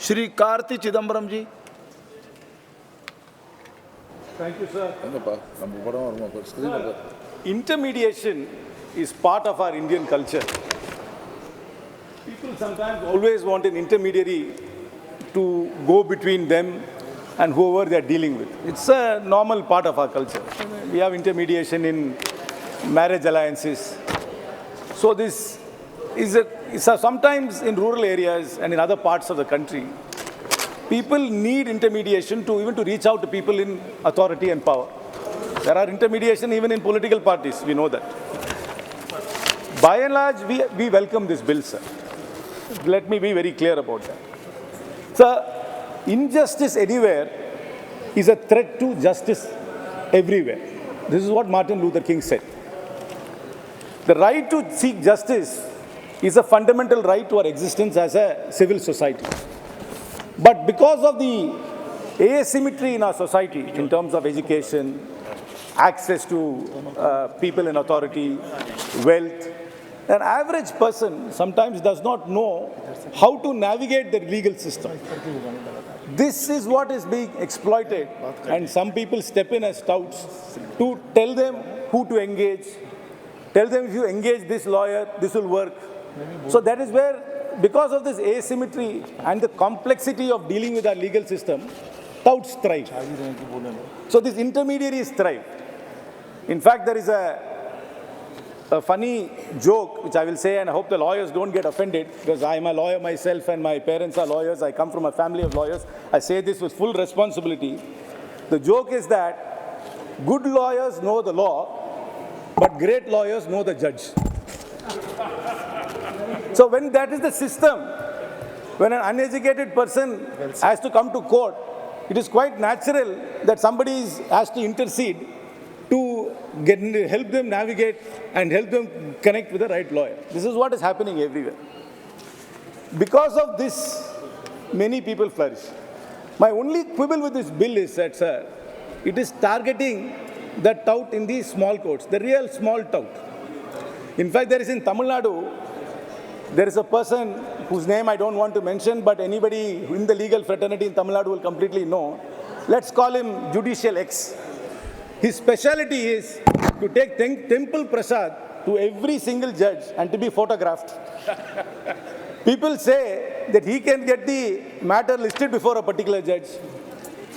Shri Karti Chidambaram ji. Thank you, sir. Intermediation is part of our Indian culture. People sometimes always want an intermediary to go between them and whoever they are dealing with. It's a normal part of our culture. We have intermediation in marriage alliances. So this is sometimes in rural areas and in other parts of the country, people need intermediation to even to reach out to people in authority and power. There are intermediation even in political parties, we know that. By and large, we welcome this bill, sir. Let me be very clear about that. Sir, injustice anywhere is a threat to justice everywhere. This is what Martin Luther King said. The right to seek justice is a fundamental right to our existence as a civil society. But because of the asymmetry in our society in terms of education, access to people in authority, wealth, an average person sometimes does not know how to navigate the legal system. This is what is being exploited, and some people step in as touts to tell them who to engage, tell them if you engage this lawyer, this will work. So that is where, because of this asymmetry and the complexity of dealing with our legal system, touts thrive. So these intermediaries thrive. In fact, there is a funny joke, which I will say, and I hope the lawyers don't get offended, because I am a lawyer myself and my parents are lawyers. I come from a family of lawyers. I say this with full responsibility. The joke is that good lawyers know the law, but great lawyers know the judge. So when that is the system, when an uneducated person has to come to court, it is quite natural that somebody has to intercede to help them navigate and help them connect with the right lawyer. This is what is happening everywhere. Because of this, many people flourish. My only quibble with this bill is that, sir, it is targeting the tout in these small courts, the real small tout. In fact, there is in Tamil Nadu, there is a person whose name I don't want to mention, but anybody in the legal fraternity in Tamil Nadu will completely know. Let's call him Judicial X. His specialty is to take temple prasad to every single judge and to be photographed. People say that he can get the matter listed before a particular judge.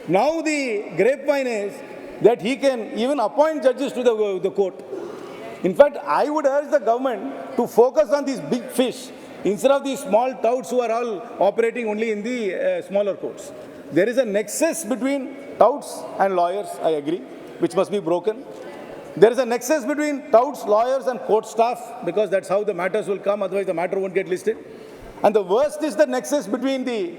Now the grapevine is that he can even appoint judges to the court. In fact, I would urge the government to focus on these big fish instead of these small touts who are all operating only in the smaller courts. There is a nexus between touts and lawyers, I agree, which must be broken. There is a nexus between touts, lawyers, and court staff, because that's how the matters will come, otherwise the matter won't get listed. And the worst is the nexus between the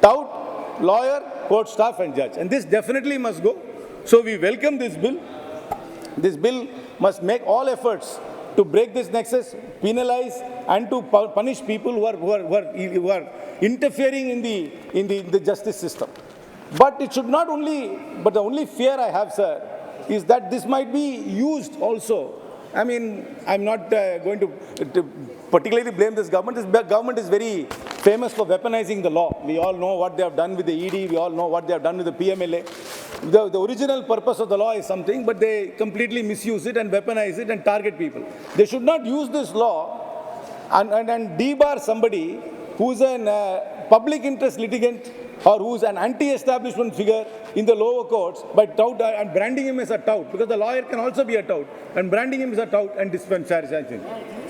tout, lawyer, court staff, and judge. And this definitely must go. So we welcome this bill. This bill must make all efforts to break this nexus, penalize, and to punish people who are interfering in the justice system. But it should not only, but the only fear I have, sir, is that this might be used also. I mean, I'm not going to particularly blame this government. This government is very famous for weaponizing the law. We all know what they have done with the ED. We all know what they have done with the PMLA. The original purpose of the law is something, but they completely misuse it and weaponize it and target people. They should not use this law and debar somebody who's a public interest litigant or who's an anti-establishment figure in the lower courts by tout and branding him as a tout, because the lawyer can also be a tout, and branding him as a tout and dispensation.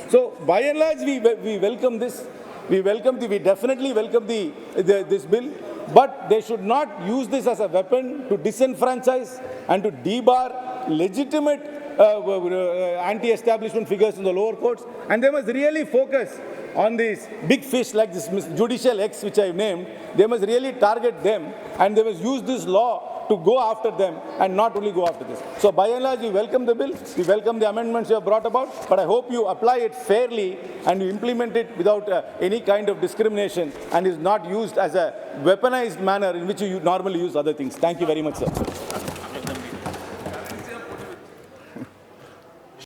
So by and large, we welcome this. We definitely welcome this bill, but they should not use this as a weapon to disenfranchise and to debar legitimate anti-establishment figures in the lower courts, and they must really focus on these big fish like this Judicial X, which I've named. They must really target them, and they must use this law to go after them and not only go after this. So by and large, we welcome the bill, we welcome the amendments you have brought about, but I hope you apply it fairly and you implement it without any kind of discrimination and is not used as a weaponized manner in which you normally use other things. Thank you very much, sir.